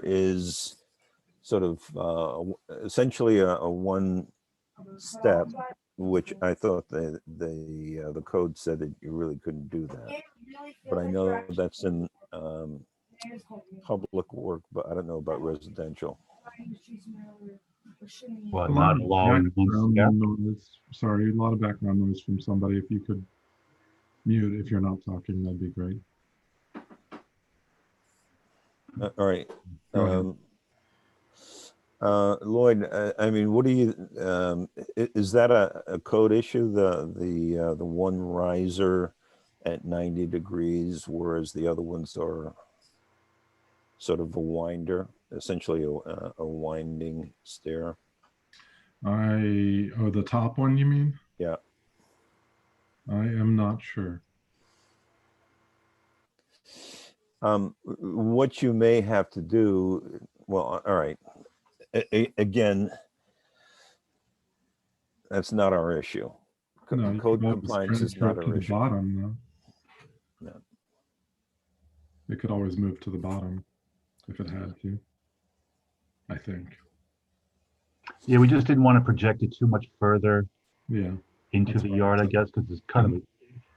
is sort of essentially a one step, which I thought the code said that you really couldn't do that. But I know that's in public work, but I don't know about residential. Well, A lot not of allowing one step. background noise. Sorry, a lot of background noise from somebody. If you could mute if you're not talking, that'd be great. All right. Go ahead. Lloyd, I mean, what do you, is that a code issue, the one riser at 90 degrees, whereas the other ones are sort of a winder, essentially a winding stair? Oh, the top one, you mean? Yeah. I am not sure. What you may have to do, well, all right. Again, that's not our issue. No, you Code could always compliance is transfer not it to our the issue. bottom, though. No. It could always move to the bottom if it had to, I think. Yeah, we just didn't want to project it too much further Yeah. into That's the fine. yard, I guess, because it's kind of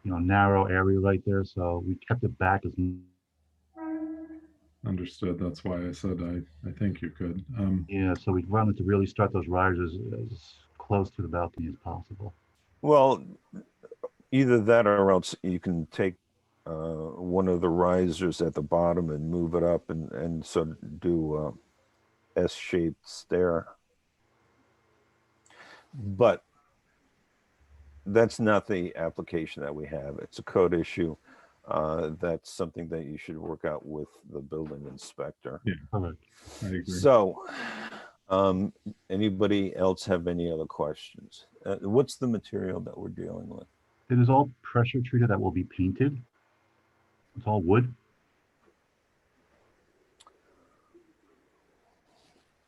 a narrow area right there. So we kept it back as Understood. That's why I said I think you could. yeah. So we wanted to really start those risers as close to the balcony as possible. Well, either that or else you can take one of the risers at the bottom and move it up and sort of do a S-shaped stair. But that's not the application that we have. It's a code issue. That's something that you should work out with the building inspector. Yeah, Correct. I agree. So, anybody else have any other questions? What's the material that we're dealing with? It is all pressure treated that will be painted. It's all wood.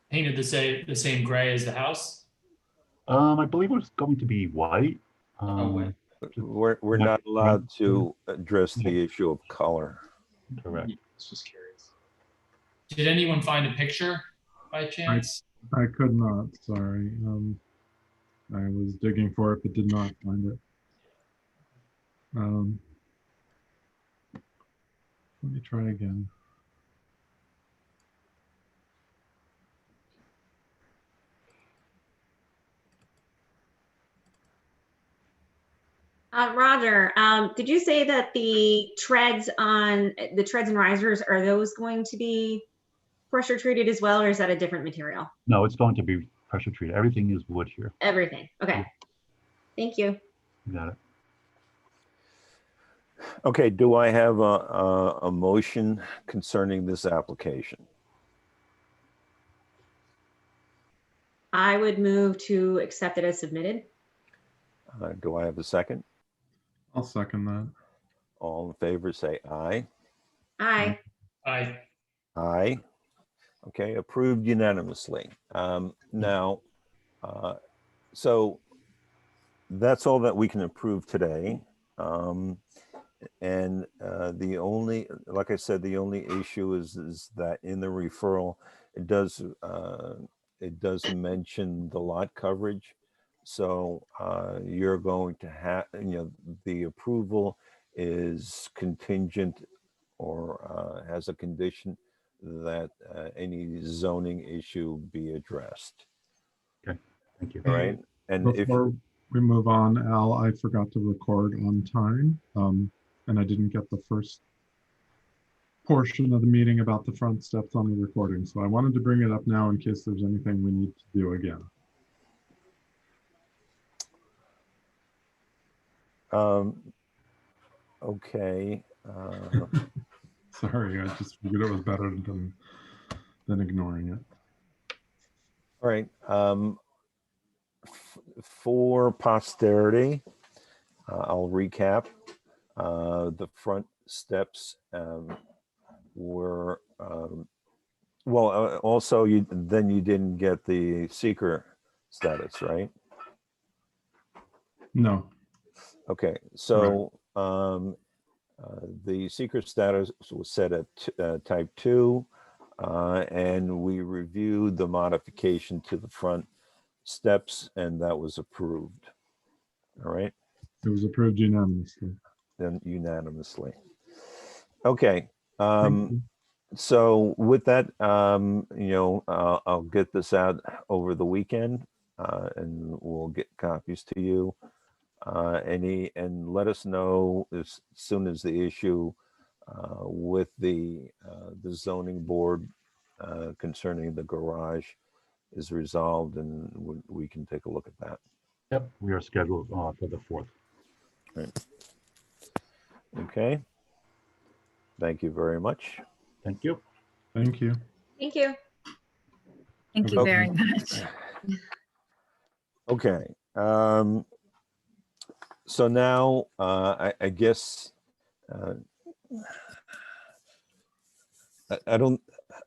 Painted the same gray as the house? I believe it's going to be white. White. We're not allowed to address the issue of color. Correct. Just curious. Did anyone find a picture by chance? I could not, sorry. I was digging for it, but did not find it. Let me try again. Roger, did you say that the treads and risers, are those going to be pressure treated as well, or is that a different material? No, it's going to be pressure treated. Everything is wood here. Everything. Okay. Thank you. You got it. Okay, do I have a motion concerning this application? I would move to accept it as submitted. Do I have a second? I'll second that. All in favor, say aye. Aye. Aye. Aye. Okay, approved unanimously. Now, so that's all that we can approve today. And the only, like I said, the only issue is that in the referral, it does mention the lot coverage. So you're going to have, the approval is contingent or has a condition that any zoning issue be addressed. Okay, thank you. All right. And Before we move on, Al, I forgot to record on time, and I didn't get the first portion of the meeting about the front steps on the recording. So I wanted to bring it up now in case there's anything we need to do again. Okay. Sorry, I just figured it was better than ignoring it. All right. For posterity, I'll recap. The front steps were, well, also you didn't get the seeker status, right? No. Okay, so the seeker status was set at type 2. and we reviewed the modification to the front steps, and that was approved. All right, It was approved unanimously. then unanimously. Okay. Thank you. So with that, I'll get this out over the weekend, and we'll get copies to you. And let us know as soon as the issue with the zoning board concerning the garage is resolved, and we can take a look at that. Yep, we are scheduled for the 4th. Okay. Thank you very much. Thank you. Thank you. Thank you. Thank you Okay. very much. Okay. So now I guess I'm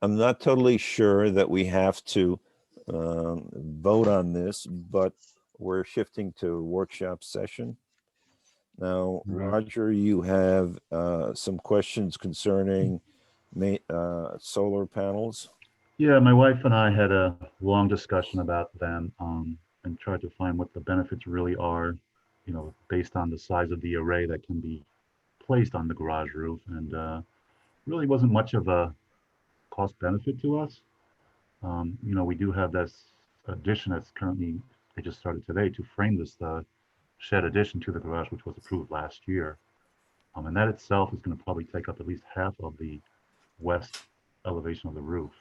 not totally sure that we have to vote on this, but we're shifting to workshop session. Now, Right. Roger, you have some questions concerning solar panels. Yeah, my wife and I had a long discussion about them and tried to find what the benefits really are, based on the size of the array that can be placed on the garage roof. And really wasn't much of a cost benefit to us. We do have this addition that's currently, they just started today to frame this shed addition to the garage, which was approved last year. And that itself is going to probably take up at least half of the west elevation of the roof.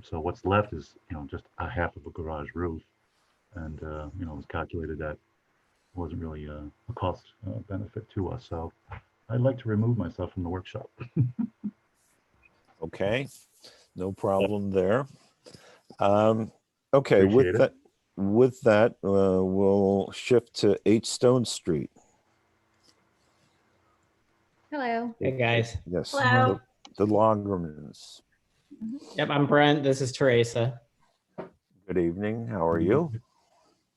So what's left is, just a half of a garage roof. And, it was calculated that wasn't really a cost benefit to us. So I'd like to remove myself from the workshop. Okay, no problem there. Okay, Appreciate it. with that, we'll shift to 8 Stone Street. Hello. Hey guys. Yes, Hello. the Longermans. Yep, I'm Brent. This is Teresa. Good evening. How are you?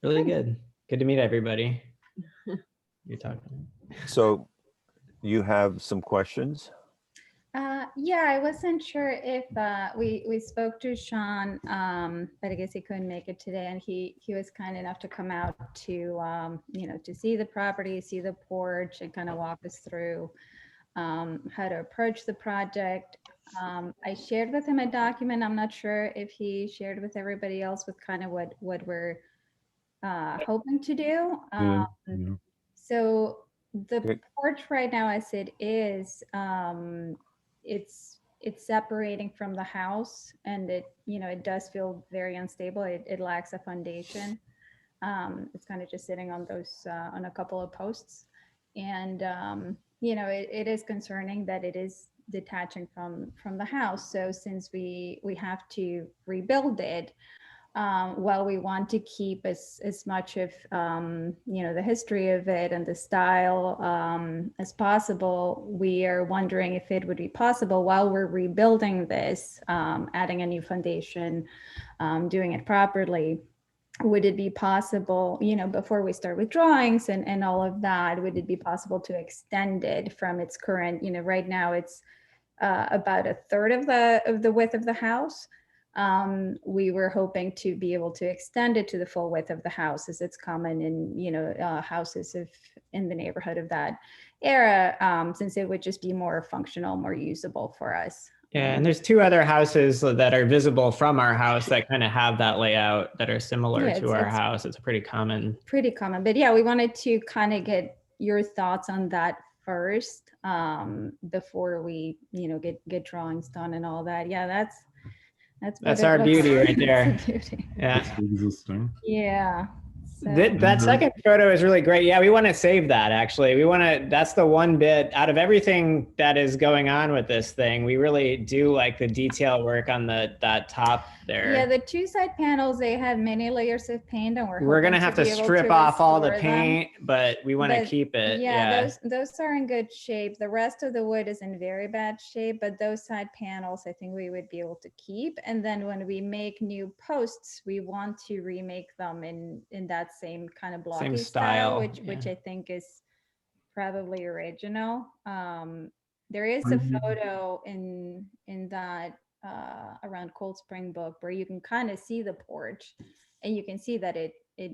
Really good. Good to meet everybody. You're talking. So you have some questions? Yeah, I wasn't sure if we spoke to Sean, but I guess he couldn't make it today, and he was kind enough to come out to to see the property, see the porch, and kind of walk us through how to approach the project. I shared with him a document. I'm not sure if he shared with everybody else with kind of what we're hoping to do. Yeah. So the Okay. porch right now, as it is, it's separating from the house, and it does feel very unstable. It lacks a foundation. It's kind of just sitting on those on a couple of posts, and it is concerning that it is detaching from the house. So since we have to rebuild it, while we want to keep as much of the history of it and the style as possible, we are wondering if it would be possible, while we're rebuilding this, adding a new foundation, doing it properly, would it be possible, before we start with drawings and all of that, would it be possible to extend it from its current, right now it's about a third of the width of the house. We were hoping to be able to extend it to the full width of the house, as it's common in houses in the neighborhood of that era, since it would just be more functional, more usable for us. Yeah, and there's 2 other houses that are visible from our house that kind of have that layout that are similar Yeah, to our it's house. It's pretty common. Pretty common, but yeah, we wanted to kind of get your thoughts on that first, before we get drawings done and all that. Yeah, that's That's our beauty right there. That's the beauty. Yeah. It's existing. Yeah. So, That second photo is really great. Yeah, we want to save that actually. That's the one bit out of everything that is going on with this thing. We really do like the detail work on that top there. yeah, the 2 side panels, they have many layers of paint, and We're gonna have to be able strip off all the restore them. paint, but we want to But, keep it. Yeah, those are in good shape. The rest of the wood is in very bad shape, but those side panels, I think we would be able to keep. And then when we make new posts, we want to remake them in that same kind of blocky style, which I think is probably original. There is a photo in that around Cold Spring Brook, where you can kind of see the porch, and you can see that it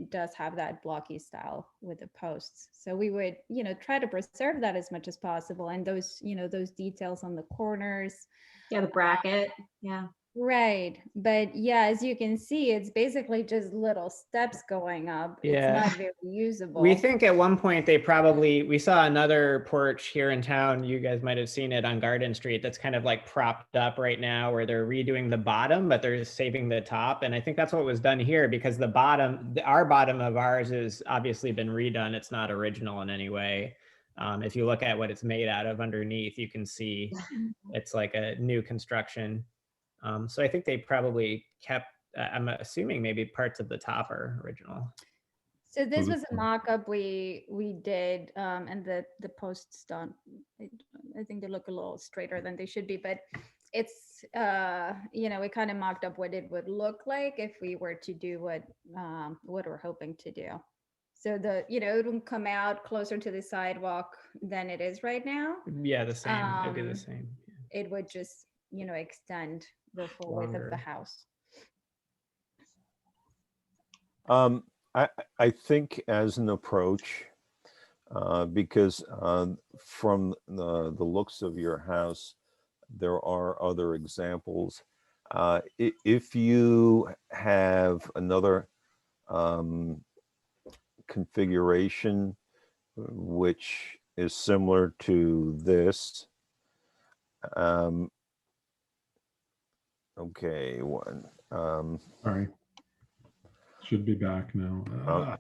does have that blocky style with the posts. So we would, try to preserve that as much as possible, and those, those details on the corners. Yeah, the bracket. Yeah. Right. But yeah, as you can see, it's basically just little steps going up. Yeah. It's not very usable. We think at one point we saw another porch here in town. You guys might have seen it on Garden Street. That's kind of like propped up right now, where they're redoing the bottom, but they're saving the top. And I think that's what was done here, because the bottom, our bottom of ours has obviously been redone. It's not original in any way. If you look at what it's made out of underneath, you can see it's like a new construction. So I think they probably kept, I'm assuming maybe parts of the top are original. So this was a mock-up we did, and the posts don't, I think they look a little straighter than they should be, but it's, we kind of mocked up what it would look like if we were to do what we're hoping to do. So it would come out closer to the sidewalk than it is right now. Yeah, the same. It'd be the same. It would just, extend the full width of the house. I think as an approach, because from the looks of your house, there are other examples. If you have another configuration which is similar to this, okay, one. Sorry. Should be back now.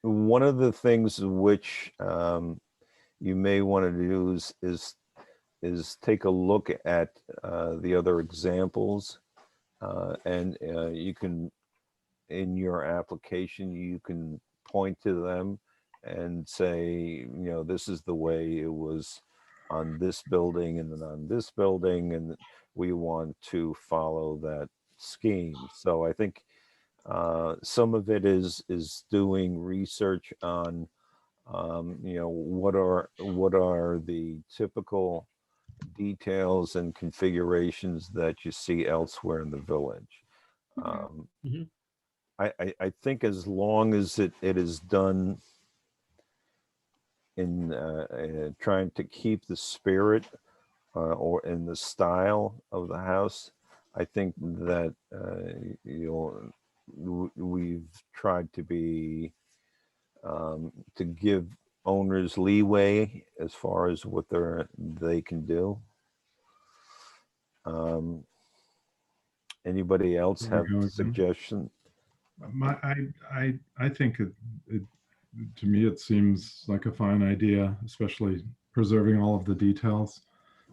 One of the things which you may want to do is take a look at the other examples, and you can, in your application, you can point to them and say, this is the way it was on this building and then on this building, and we want to follow that scheme. So I think some of it is doing research on what are the typical details and configurations that you see elsewhere in the village. I think as long as it is done in trying to keep the spirit or in the style of the house, I think that we've tried to be to give owners leeway as far as what they can do. Anybody else have suggestions? I think to me it seems like a fine idea, especially preserving all of the details.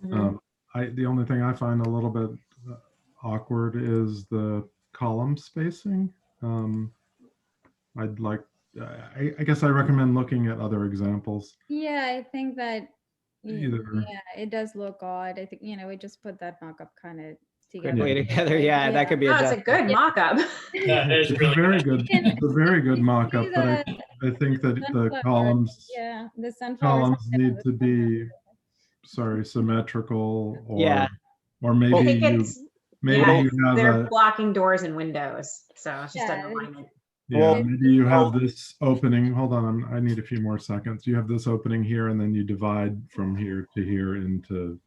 The only thing I find a little bit awkward is the column spacing. I'd like, I guess I recommend looking at other examples. Yeah, I think that, it does look odd. I think, we just put that mock-up kind of together. Yeah, that could be it's a good mock-up. Yeah, it is It's really a very good. good, it's a very good mock-up, but I think that the columns, the sunflowers need to be, symmetrical, or I think maybe you have they're blocking doors and windows, so it's just an alignment. Yeah, maybe you have this opening. Hold on, I need a few more seconds. You have this opening here, and then you divide from here to here into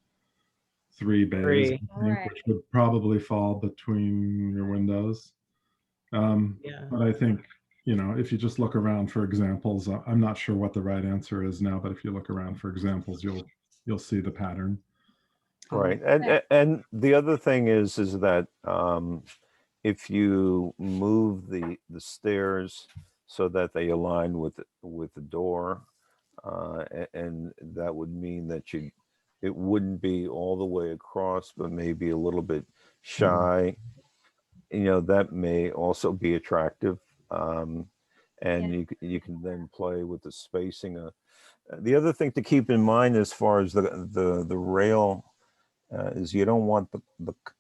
3 bays, I think, which would probably fall between your windows. But I think, if you just look around for examples, I'm not sure what the right answer is now, but if you look around for examples, you'll see the pattern. Right, and the other thing is that if you move the stairs so that they align with the door, and that would mean that it wouldn't be all the way across, but maybe a little bit shy. That may also be attractive, and you can then play with the spacing. The other thing to keep in mind as far as the rail is you don't want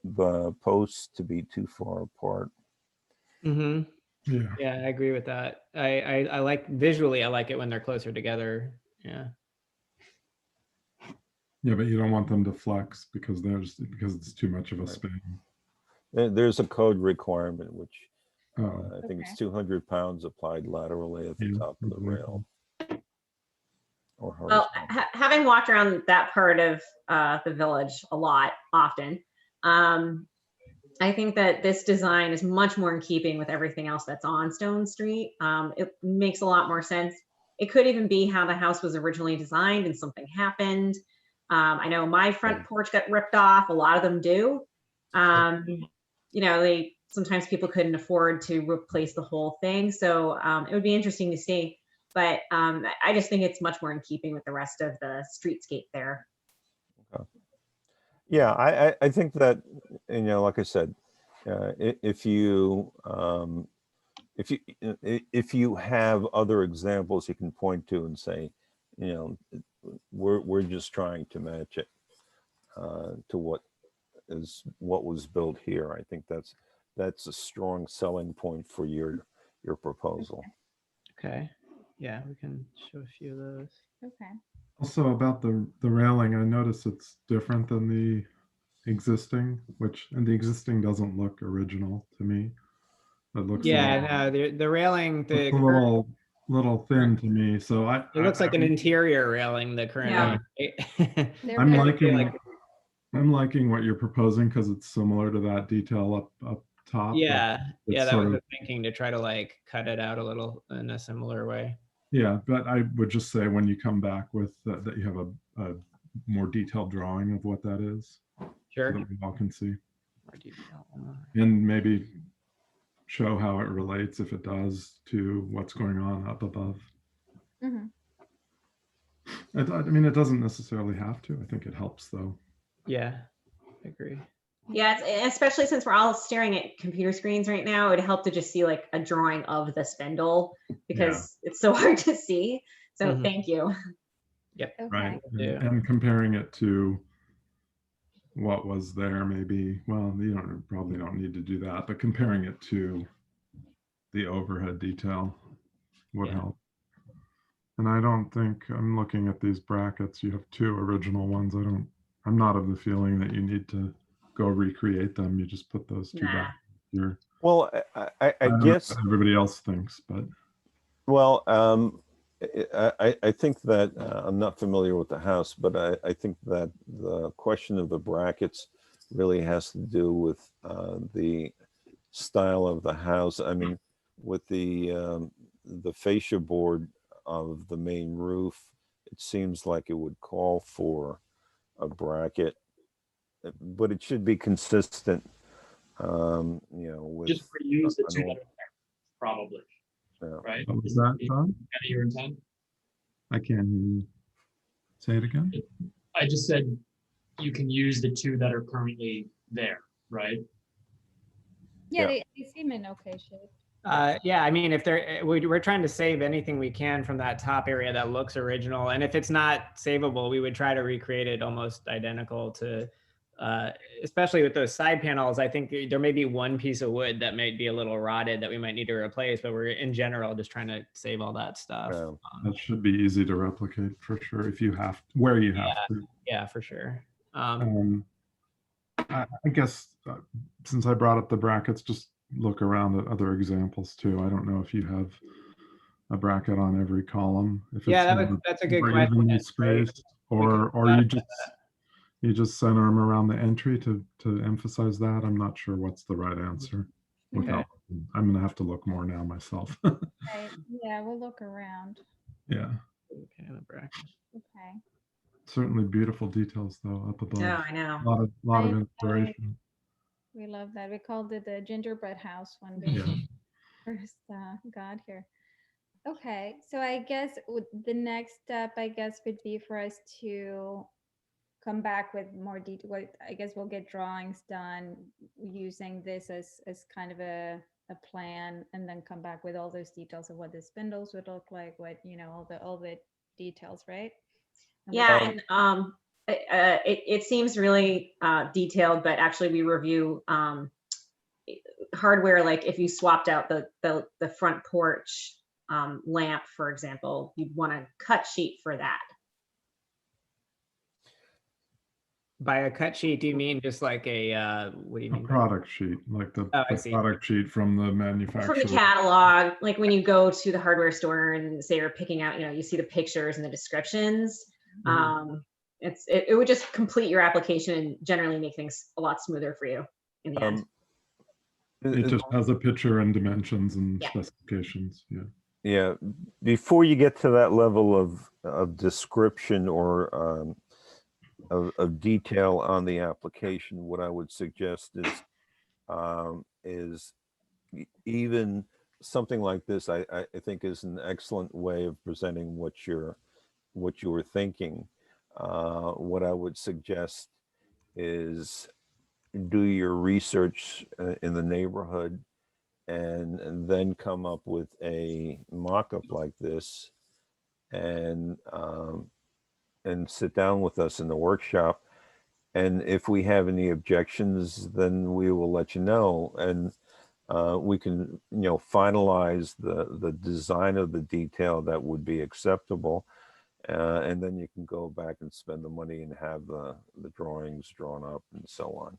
the posts to be too far apart. Yeah, I agree with that. I like visually, I like it when they're closer together. Yeah. Yeah, but you don't want them to flex because because it's too much of a Right. span. There's a code requirement, which Oh, I think it's Okay. 200 pounds applied laterally at the Yeah, top of the exactly. rail. Or Well, horizontal. having walked around that part of the village a lot, often, I think that this design is much more in keeping with everything else that's on Stone Street. It makes a lot more sense. It could even be how the house was originally designed and something happened. I know my front porch got ripped off. A lot of them do. You know, sometimes people couldn't afford to replace the whole thing. So it would be interesting to see. But I just think it's much more in keeping with the rest of the streetscape there. Yeah, I think that, you know, like I said, if you if you have other examples you can point to and say, you know, we're just trying to match it to what was built here. I think that's a strong selling point for your proposal. Okay. Yeah, we can show a few of those. Okay. Also about the railing, I notice it's different than the existing, and the existing doesn't look original to me. It looks Yeah, no, the railing, a little thin to me. So it looks like an interior railing, the current Yeah. one. Right? They're I'm very liking I'm liking what you're proposing because it's similar to that detail up top. but Yeah, yeah, it's that sort was of, the thinking, to try to like cut it out a little in a similar way. yeah, but I would just say when you come back with that you have a more detailed drawing of what that is, so Sure. that we all can see, More detail. and maybe show how it relates, if it does, to what's going on up above. Mhm. I mean, it doesn't necessarily have to. I think it helps, though. Yeah, I agree. Yeah, especially since we're all staring at computer screens right now, it would help to just see like a drawing of the spindle because it's so hard to see. So Mhm. thank you. Yep. Okay. Right, Yeah. and comparing it to what was there, maybe, well, you probably don't need to do that, but comparing it to the overhead detail would Yeah. help. And I don't think, I'm looking at these brackets, you have two original ones. I'm not of the feeling that you need to go recreate them. You just put those two Nah. back here. Well, I don't know guess, what everybody else thinks, but well, I think that I'm not familiar with the house, but I think that the question of the brackets really has to do with the style of the house. I mean, with the fascia board of the main roof, it seems like it would call for a bracket, but it should be consistent, you know, with Just reuse the an two old- that are there, probably, yeah. right? what was that, John? Kind of your intent? I can't hear you. Say it again. I just said you can use the two that are currently there, right? Yeah, Yeah. they seem in okay shape. Yeah, I mean, if we're trying to save anything we can from that top area that looks original, and if it's not savable, we would try to recreate it almost identical to, especially with those side panels. I think there may be one piece of wood that might be a little rotted that we might need to replace, but we're in general just trying to save all that stuff. Yeah. That should be easy to replicate for sure, if you have, where you have to. Yeah, for sure. I guess since I brought up the brackets, just look around at other examples too. I don't know if you have a bracket on every column. If Yeah, it's that's a good more question. evenly Right? spaced, or you just center them around the entry to emphasize that. I'm not sure what's the right answer. Okay. I'm gonna have to look more now myself. Right. Yeah, we'll look around. Yeah, Okay, the bracket. Okay. certainly beautiful details though up above. Oh, I know. A lot of Right. inspiration. We love that. We called it the gingerbread house when we Yeah. first got here. Okay, so I guess the next step, I guess, would be for us to come back with more detail. I guess we'll get drawings done using this as kind of a plan, and then come back with all those details of what the spindles would look like, what, all the details, right? And we Yeah, can- and it seems really detailed, but actually we review hardware. Like if you swapped out the front porch lamp, for example, you'd want a cut sheet for that. By a cut sheet, do you mean just like a, what do you A mean? product sheet, like the, Oh, I the see. product sheet from the From manufacturer. the catalog, like when you go to the hardware store and say you're picking out, you see the pictures and the descriptions. It would just complete your application and generally make things a lot smoother for you in the end. It just has a picture and dimensions and Yeah. specifications. Yeah. Yeah, before you get to that level of description or of detail on the application, what I would suggest is even something like this. I think is an excellent way of presenting what you were thinking. What I would suggest is do your research in the neighborhood and then come up with a mock-up like this and sit down with us in the workshop. And if we have any objections, then we will let you know. And we can, finalize the design of the detail that would be acceptable. And then you can go back and spend the money and have the drawings drawn up and so on.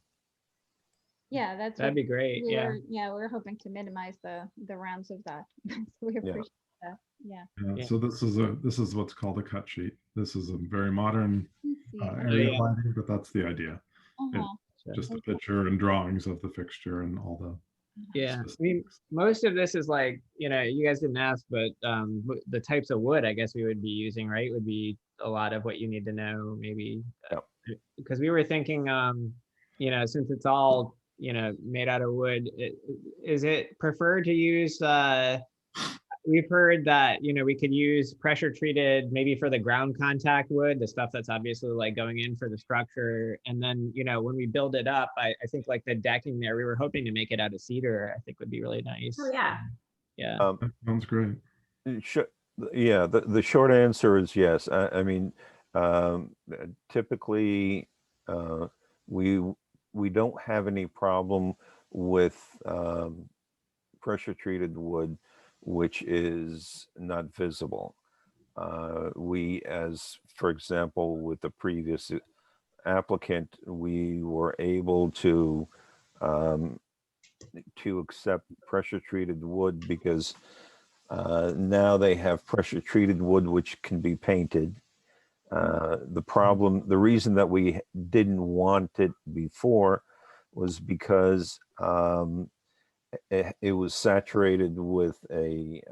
Yeah, that's That'd what be great. we Yeah. we're hoping to minimize the rounds of that. So we appreciate that. Yeah. Yeah. So this is what's called a cut sheet. This is a very modern Let's see. area Yeah. lighting, but that's the idea. Uh-huh. Just a picture and drawings of the fixture and all the Yeah, I mean, specifics. most of this is like, you guys didn't ask, but the types of wood I guess we would be using, right, would be a lot of what you need to know, maybe. Yep. Because we were thinking, since it's all, made out of wood, is it preferred to use, we've heard that, we could use pressure treated maybe for the ground contact wood, the stuff that's obviously like going in for the structure. And then, when we build it up, I think like the decking there, we were hoping to make it out of cedar, I think would be really nice. Oh, yeah. Yeah. That sounds great. Yeah, the short answer is yes. I mean, typically, we don't have any problem with pressure treated wood, which is not visible. For example, with the previous applicant, we were able to accept pressure treated wood because now they have pressure treated wood which can be painted. The reason that we didn't want it before was because it was saturated with a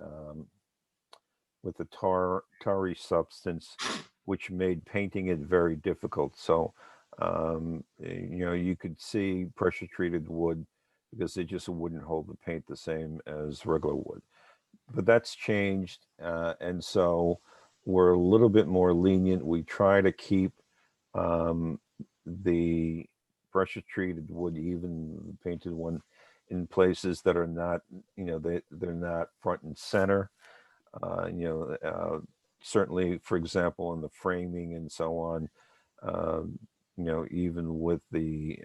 tarry substance, which made painting it very difficult. So, you could see pressure treated wood because it just wouldn't hold the paint the same as regular wood. But that's changed, and so we're a little bit more lenient. We try to keep the pressure treated wood, even the painted one, in places that are not, they're not front and center. Certainly, for example, in the framing and so on, even with the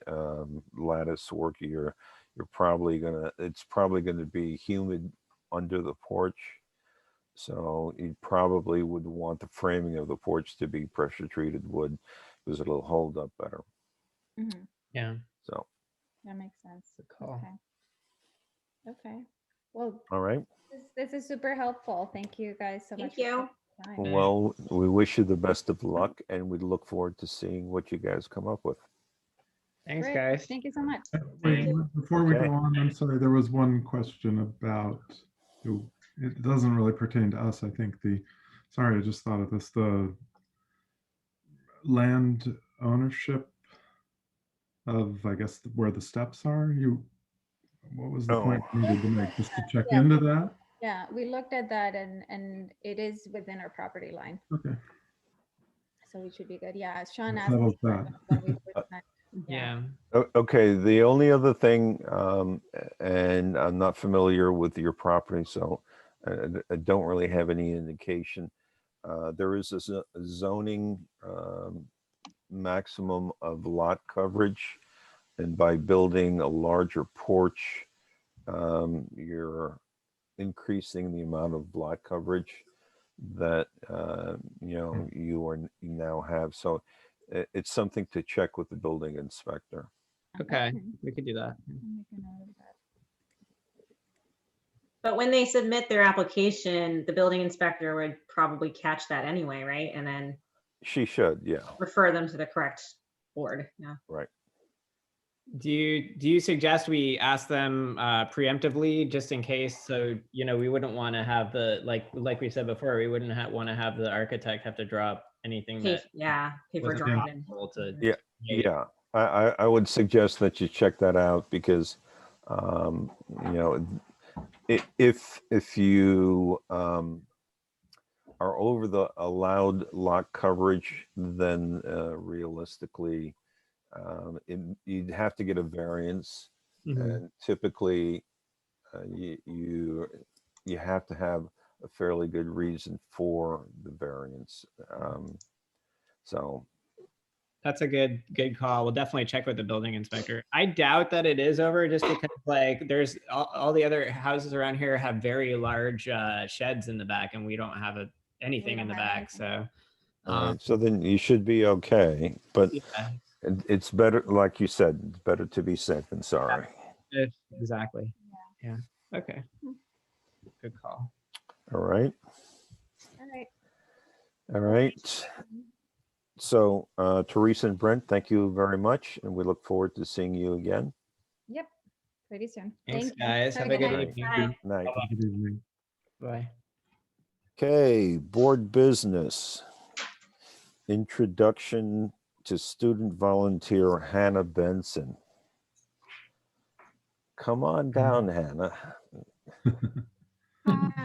lattice work, it's probably gonna be humid under the porch. So you probably would want the framing of the porch to be pressure treated wood because it'll hold up better. Mhm. Yeah. So, That makes sense. Good call. Okay. Well, all right. this is super helpful. Thank you guys so much. Thank you. For taking time. Well, we wish you the best of luck and we look forward to seeing what you guys come up with. Thanks, Great. guys. Thank you so much. Wait, before we Okay. go on, I'm sorry, there was one question about, it doesn't really pertain to us, I think sorry, I just thought of this, the land ownership of, I guess, where the steps are, what was the point you needed to make, just to check Yeah. into that? Yeah, we looked at that and it is within our property line. Okay. So we should be good. Yeah, Sean That asked settles when that. we present. Yeah. Okay, the only other thing, and I'm not familiar with your property, so I don't really have any indication. There is a zoning maximum of lot coverage, and by building a larger porch, you're increasing the amount of lot coverage that you now have. So it's something to check with the building inspector. Okay, we could do that. I'll make a note of that. But when they submit their application, the building inspector would probably catch that anyway, right? And then She should, yeah, refer them to the correct board. Yeah. right. Do you suggest we ask them preemptively just in case? So, we wouldn't want to have like we said before, we wouldn't want to have the architect have to drop anything Pay, that yeah, pay for wasn't driving. possible to. Yeah, yeah. I would suggest that you check that out because, if you are over the allowed lot coverage, then realistically, you'd have to get a variance, Mhm. and typically you have to have a fairly good reason for the variance. So That's a good call. We'll definitely check with the building inspector. I doubt that it is over just because like there's all the other houses around here have very large sheds in the back and we don't have anything in the back. So all right, so then you should be okay, but yeah, it's better, like you said, it's better to be safe than sorry. exactly. Yeah. Okay. Good call. All right. All right. All right. So Teresa and Brent, thank you very much, and we look forward to seeing you again. Yep. Pretty soon. Thanks, Thank you. guys. Have a good night. evening. Bye. Night. Good evening. Bye. Okay, board business. Introduction to student volunteer Hannah Benson. Come on down, Hannah.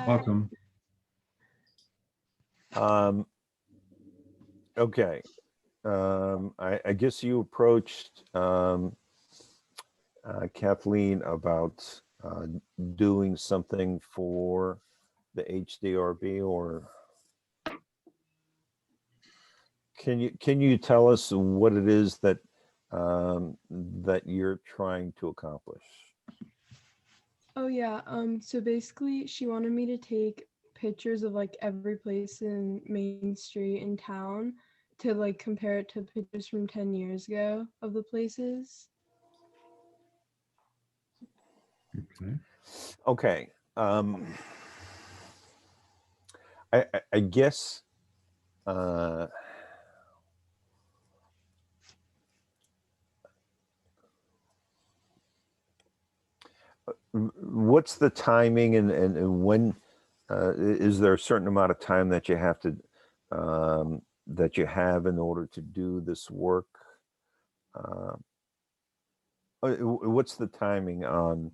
Welcome. Okay. I guess you approached Kathleen about doing something for the HDRB, or can you tell us what it is that that you're trying to accomplish? Oh yeah, so basically she wanted me to take pictures of like every place in Main Street in town to like compare it to pictures from 10 years ago of the places. Okay. Okay. I guess what's the timing and when is there a certain amount of time that you have to that you have in order to do this work? What's the timing on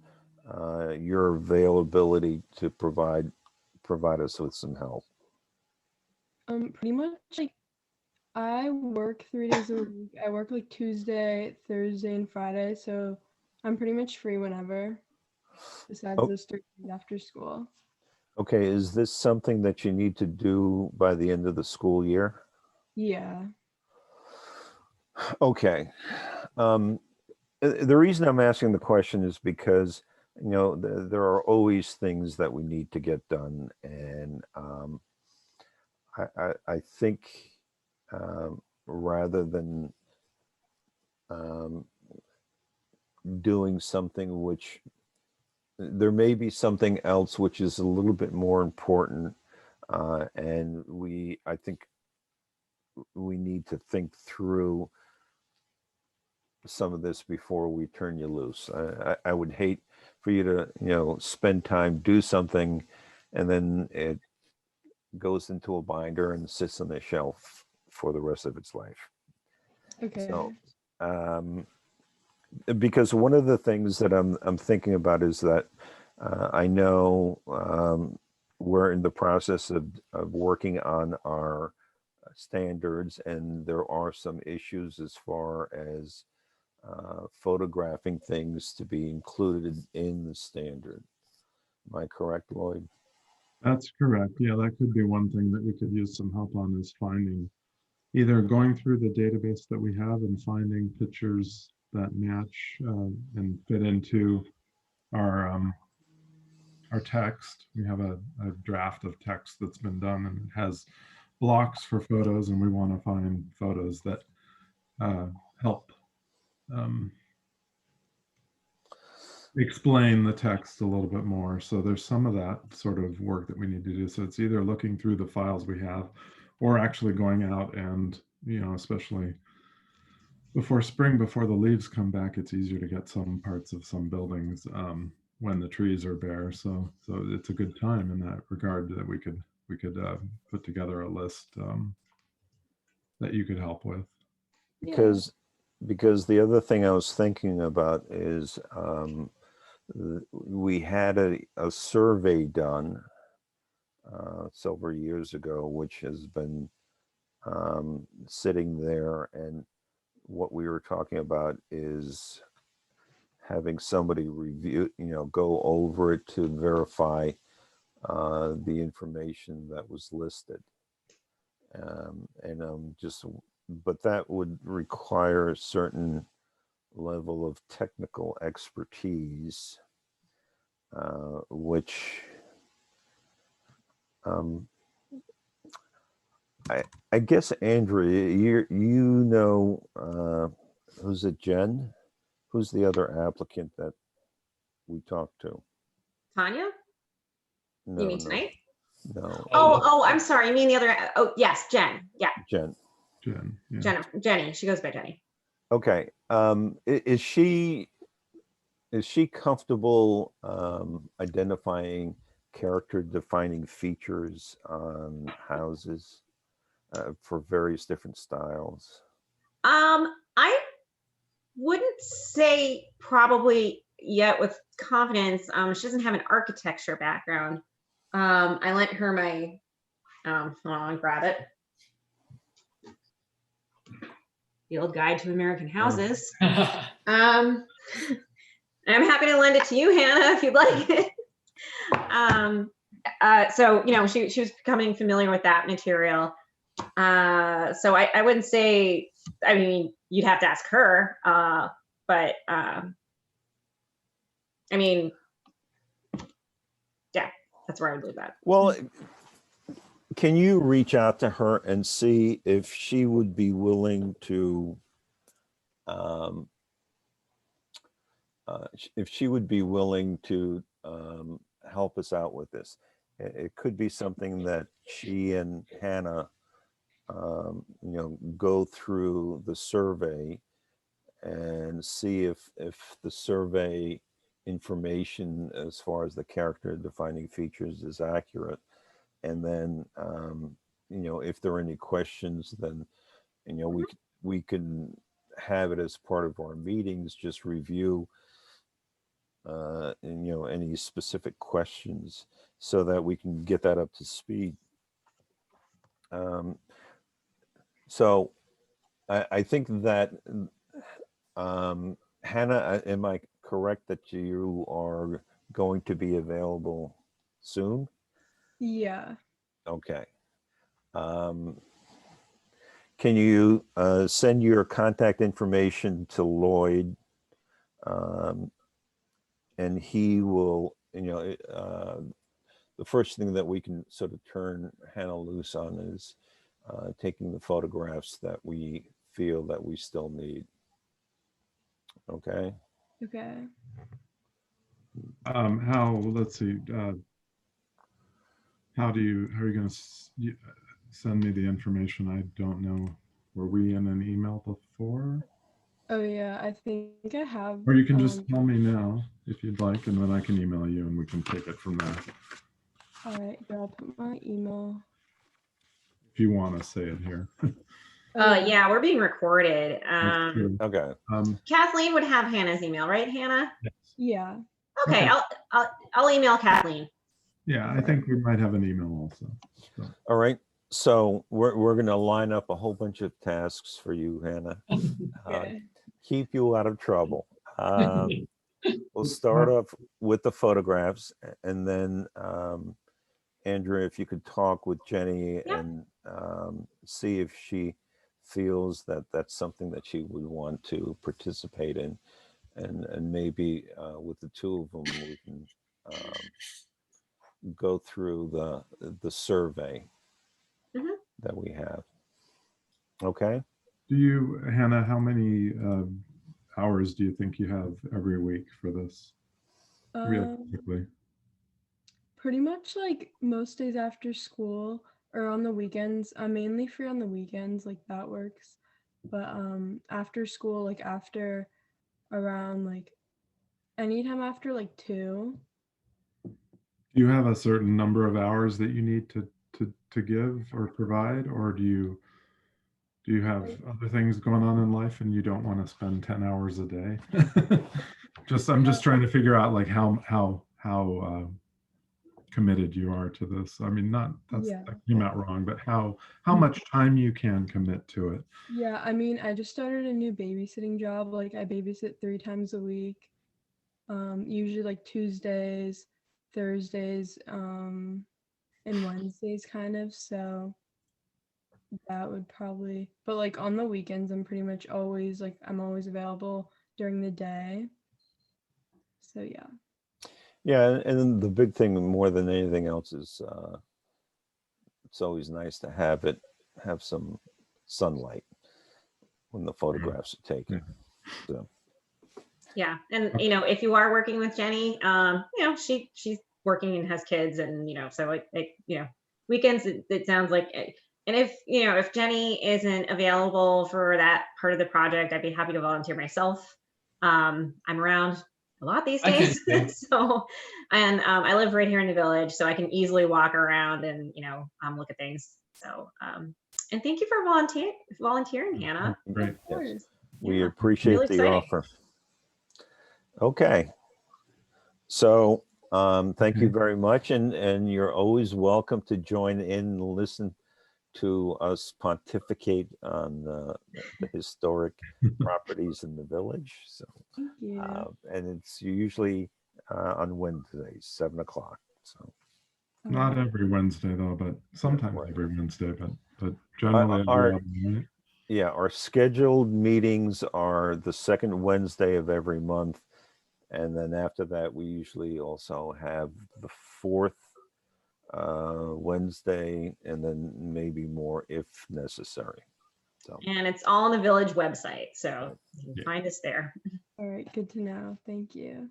your availability to provide us with some help? Pretty much like I work 3 days a week. I work like Tuesday, Thursday, and Friday, so I'm pretty much free whenever, besides Oh. those 3 days after school. Okay, is this something that you need to do by the end of the school year? Yeah. Okay. The reason I'm asking the question is because, there are always things that we need to get done. And I think rather than doing something which there may be something else which is a little bit more important, and I think we need to think through some of this before we turn you loose. I would hate for you to spend time, do something, and then it goes into a binder and sits on the shelf for the rest of its life. Okay. So because one of the things that I'm thinking about is that I know we're in the process of working on our standards, and there are some issues as far as photographing things to be included in the standard. Am I correct, Lloyd? That's correct. Yeah, that could be one thing that we could use some help on, is finding, either going through the database that we have and finding pictures that match and fit into our text. We have a draft of text that's been done, and it has blocks for photos, and we want to find photos that help explain the text a little bit more. So there's some of that sort of work that we need to do. So it's either looking through the files we have or actually going out and, especially before spring, before the leaves come back, it's easier to get some parts of some buildings when the trees are bare. So it's a good time in that regard that we could put together a list that you could help with. Because the other thing I was thinking about is we had a survey done several years ago, which has been sitting there, and what we were talking about is having somebody review, go over it to verify the information that was listed. But that would require a certain level of technical expertise, which I guess, Andrea, who's it, Jen? Who's the other applicant that we talked to? Tanya? No, You mean tonight? No. Oh, I'm sorry. You mean the other? Oh, yes, Jen. Yeah. Jen. Yeah. Jenny. She goes by Jenny. Okay. Is she comfortable identifying character-defining features on houses for various different styles? I wouldn't say probably yet with confidence. She doesn't have an architecture background. I lent her my, hold on, grab it. Field Guide to American Houses. I'm happy to lend it to you, Hannah, if you'd like it. So, she was becoming familiar with that material. So I wouldn't say, I mean, you'd have to ask her, but I mean, yeah, that's where I would leave that. Well, can you reach out to her and see if she would be willing to, help us out with this? It could be something that she and Hannah, go through the survey and see if the survey information as far as the character defining features is accurate. And then, if there are any questions, then, we can have it as part of our meetings, just review, any specific questions so that we can get that up to speed. So I think that, Hannah, am I correct that you are going to be available soon? Yeah. Okay. Can you send your contact information to Lloyd? And he will, the first thing that we can sort of turn Hannah loose on is taking the photographs that we feel that we still need. Okay. Okay. Let's see, how are you going to send me the information? I don't know. Were we in an email before? Oh yeah, I think I have. Or you can just tell me now if you'd like, and then I can email you and we can take it from there. All right, here, I'll put my email. If you want to say it here. Yeah, we're being recorded. Okay. Kathleen would have Hannah's email, right, Hannah? Yes. Yeah. Okay, I'll email Kathleen. Yeah, I think we might have an email also. So. All right. So we're going to line up a whole bunch of tasks for you, Hannah. Okay. Keep you out of trouble. We'll start off with the photographs, and then Andrea, if you could talk with Jenny and see if she feels that that's something that she would want to participate in, and maybe with the two of them we can go through the survey that we have. Okay. Hannah, how many hours do you think you have every week for this? Realistically. Pretty much like most days after school or on the weekends. I'm mainly free on the weekends, like that works. But after school, like after around like anytime after like 2. Do you have a certain number of hours that you need to give or provide, or do you have other things going on in life and you don't want to spend 10 hours a day? I'm just trying to figure out like how committed you are to this. I mean, not Yeah. that came out wrong, but how much time you can commit to it. Yeah, I mean, I just started a new babysitting job. Like I babysit 3 times a week. Usually like Tuesdays, Thursdays, and Wednesdays kind of. So that would probably, but like on the weekends, I'm pretty much always like, I'm always available during the day. So yeah. Yeah, and then the big thing more than anything else is it's always nice to have some sunlight when the photographs are taken. So Yeah, and if you are working with Jenny, she's working and has kids, and so like weekends. It sounds like, and if Jenny isn't available for that part of the project, I'd be happy to volunteer myself. I'm around a lot these days, so and I live right here in the village, so I can easily walk around and look at things. So and thank you for volunteering, Hannah. Great. Of course. Yes. We Yeah, appreciate really the exciting. offer. Okay. So thank you very much. And you're always welcome to join in and listen to us pontificate on the historic properties in the village. So, Thank you. and it's usually on Wednesdays, 7 o'clock. So Not every Wednesday though, but sometimes Right. every Wednesday, but generally our scheduled meetings are the second Wednesday of every month. And then after that, we usually also have the fourth Wednesday, and then maybe more if necessary. So, And it's all on the village website, so you can find us there. All right, good to know. Thank you.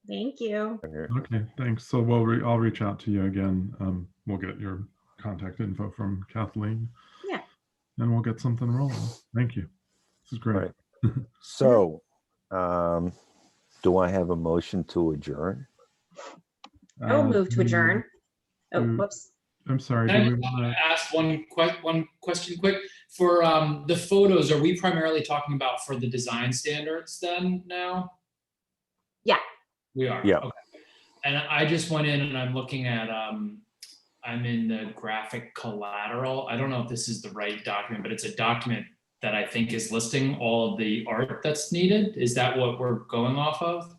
Thank you. okay, thanks. So I'll reach out to you again. We'll get your contact info from Kathleen. Yeah. And we'll get something rolling. Thank you. This is great. Right. So, do I have a motion to adjourn? I'll move to adjourn. Oh, whoops. I'm sorry. Can Do I we want to ask one question quick? For the photos, are we primarily talking about for the design standards then now? Yeah. We are. Yeah. Okay. And I just went in and I'm looking at, I'm in the graphic collateral. I don't know if this is the right document, but it's a document that I think is listing all of the art that's needed. Is that what we're going off of?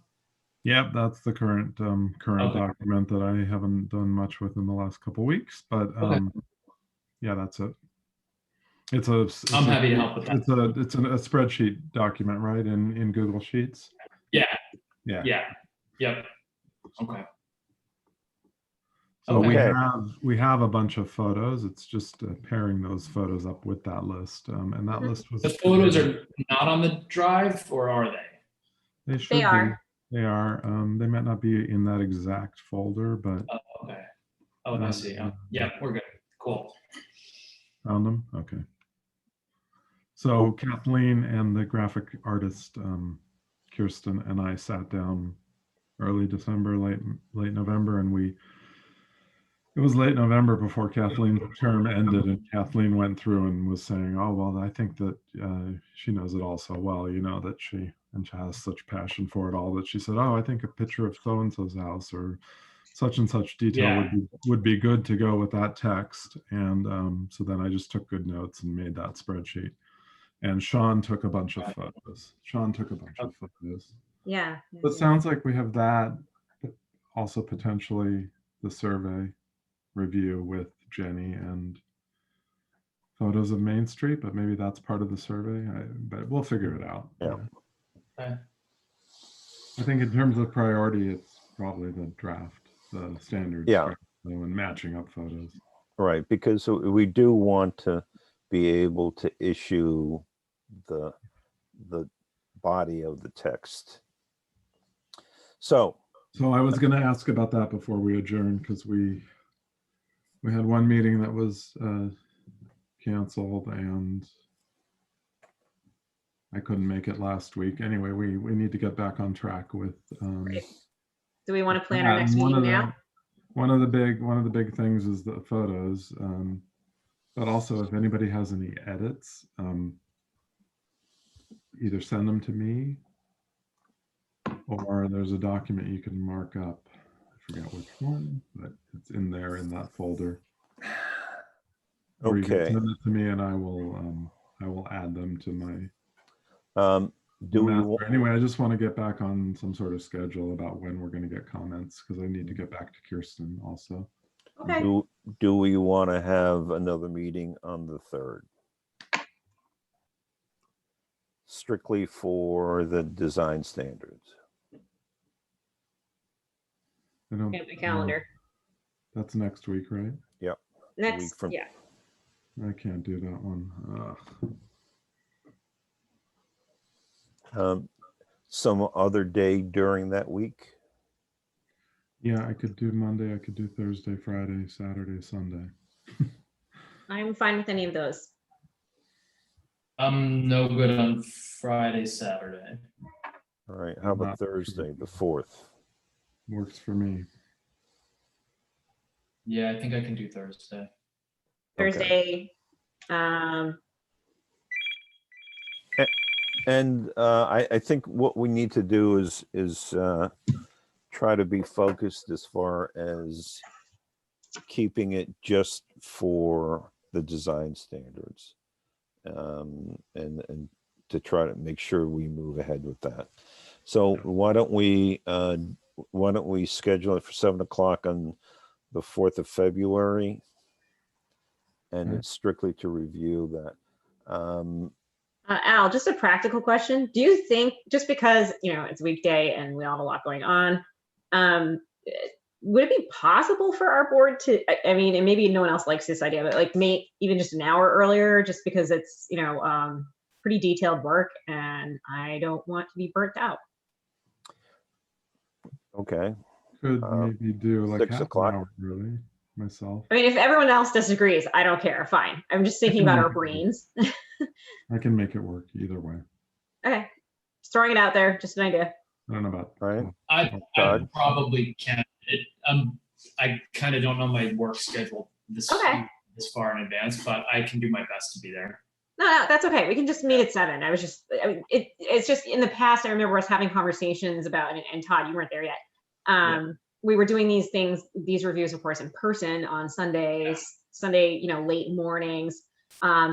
Yep, that's the current Okay. document that I haven't done much with in the last couple weeks, but yeah, that's it. I'm happy to help with that. It's a spreadsheet document, right? In Google Sheets. Yeah. Yeah. Yeah. Yep. Okay. So Okay. we have a bunch of photos. It's just pairing those photos up with that list, and that list was. The photos are not on the drive, or are they? They should They are. be. They are. They might not be in that exact folder, but. Oh, okay. Oh, I see. Yeah, we're good. Cool. Found them? Okay. So Kathleen and the graphic artist, Kirsten, and I sat down early December, late November, and it was late November before Kathleen's term ended, and Kathleen went through and was saying, oh, well, I think that she knows it all so well, that she has such passion for it all, that she said, oh, I think a picture of so-and-so's house or such and such detail would be good to go with that text. And so then I just took good notes and made that spreadsheet. And Sean took a bunch of photos. Yeah. But it sounds like we have that, but also potentially the survey review with Jenny and photos of Main Street, but maybe that's part of the survey. But we'll figure it out. Yeah. Okay. I think in terms of priority, it's probably the draft, the standards. Yeah. And matching up photos. Right, because we do want to be able to issue the body of the text. So, So I was going to ask about that before we adjourn, because we had one meeting that was canceled, and I couldn't make it last week. Anyway, we need to get back on track with. Great. Do we want to plan our and next meeting now? One of the big things is the photos, but also if anybody has any edits, either send them to me, or there's a document you can mark up. I forget which one, but it's in there in that folder. Or you can okay. send it to me, and I will add them to my. Do we master. Anyway, I just want to get back on some sort of schedule about when we're going to get comments, because I need to get back to Kirsten also. Okay. do we want to have another meeting on the 3rd? Strictly for the design standards. I don't. Get the calendar. That's next week, right? Yep. Next, from- yeah. I can't do that one. Some other day during that week? Yeah, I could do Monday. I could do Thursday, Friday, Saturday, Sunday. I'm fine with any of those. I'm no good on Friday, Saturday. All right, how about Not- Thursday, the 4th? Works for me. Yeah, I think I can do Thursday. Thursday, And I think what we need to do is try to be focused as far as keeping it just for the design standards, and to try to make sure we move ahead with that. So why don't we schedule it for 7 o'clock on the 4th of February, and Okay. it's strictly to review that. Al, just a practical question. Do you think, just because, it's a weekday and we all have a lot going on, would it be possible for our board to, I mean, and maybe no one else likes this idea, but like make even just an hour earlier, just because it's, pretty detailed work and I don't want to be burnt out. Okay. Could maybe do like 6 half o'clock. an hour early myself. I mean, if everyone else disagrees, I don't care. Fine. I'm just thinking about our brains. I can make it work either way. Okay. Just throwing it out there. Just an idea. I don't know about. Right. I Todd? probably can. I kind of don't know my work schedule this far in advance, but I can do my best to be there. No, that's okay. We can just meet at 7. It's just in the past, I remember us having conversations about, and Todd, you weren't there yet. We were doing these reviews, of course, in person on Sundays, late mornings,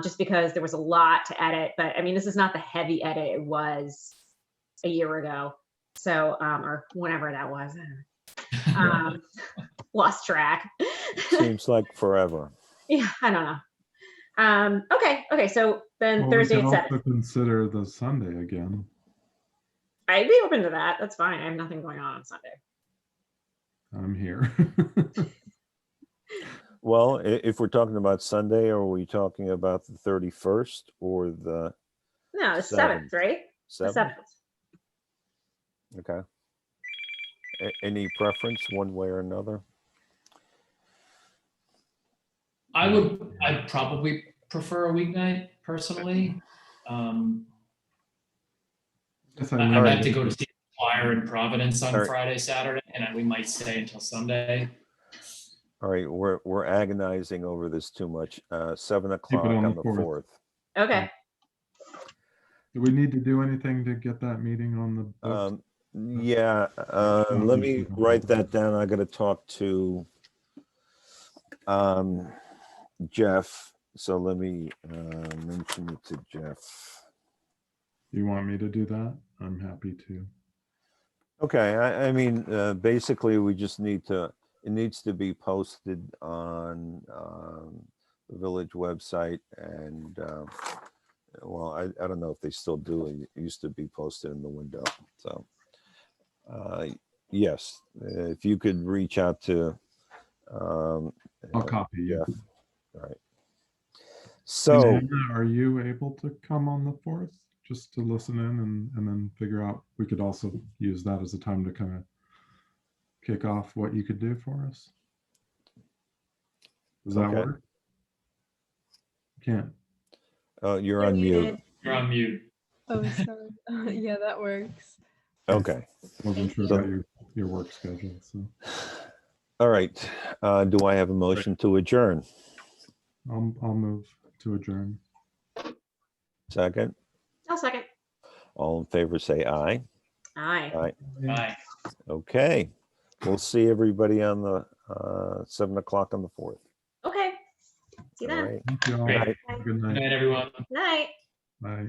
just because there was a lot to edit. But I mean, this is not the heavy edit it was a year ago. So, or whenever that was. Lost track. Seems like forever. Yeah, I don't know. Okay. So then Well, Thursday we at can 7. also consider the Sunday again. I'd be open to that. That's fine. I have nothing going on Sunday. I'm here. Well, if we're talking about Sunday, are we talking about the 31st or the No, the 7th, right? The 7th? 7th. Okay. Any preference one way or another? I'd probably prefer a weeknight personally. Guess I'd lean- like to go to see the choir in Providence on All right. Friday, Saturday, and we might stay until Sunday. All right, we're agonizing over this too much. 7 o'clock on on the the 4th. Okay. Do we need to do anything to get that meeting on the books? Yeah, let me write that down. I got to talk to Jeff. So let me mention it to Jeff. You want me to do that? I'm happy to. Okay, I mean, basically, we just need to. It needs to be posted on the village website, and well, I don't know if they still do. It used to be posted in the window. So yes, if you could reach out to I'll copy you. Jeff. All right. So, Anna, are you able to come on the 4th just to listen in and then figure out? We could also use that as a time to kind of kick off what you could do for us. Does that Okay. work? Can't. you're You're on mute. muted. You're on mute. Oh, sorry. Yeah, that works. Okay. Wasn't sure So- about your work schedule. So All right. Do I have a motion to adjourn? I'll move to adjourn. Second. I'll second. All in favor, say aye. Aye. Aye. Bye. Okay. We'll see everybody on the 7 o'clock on the 4th. Okay. See you All then. right. Thank you all. Great. Have a good Good night. night, everyone. Night. Bye.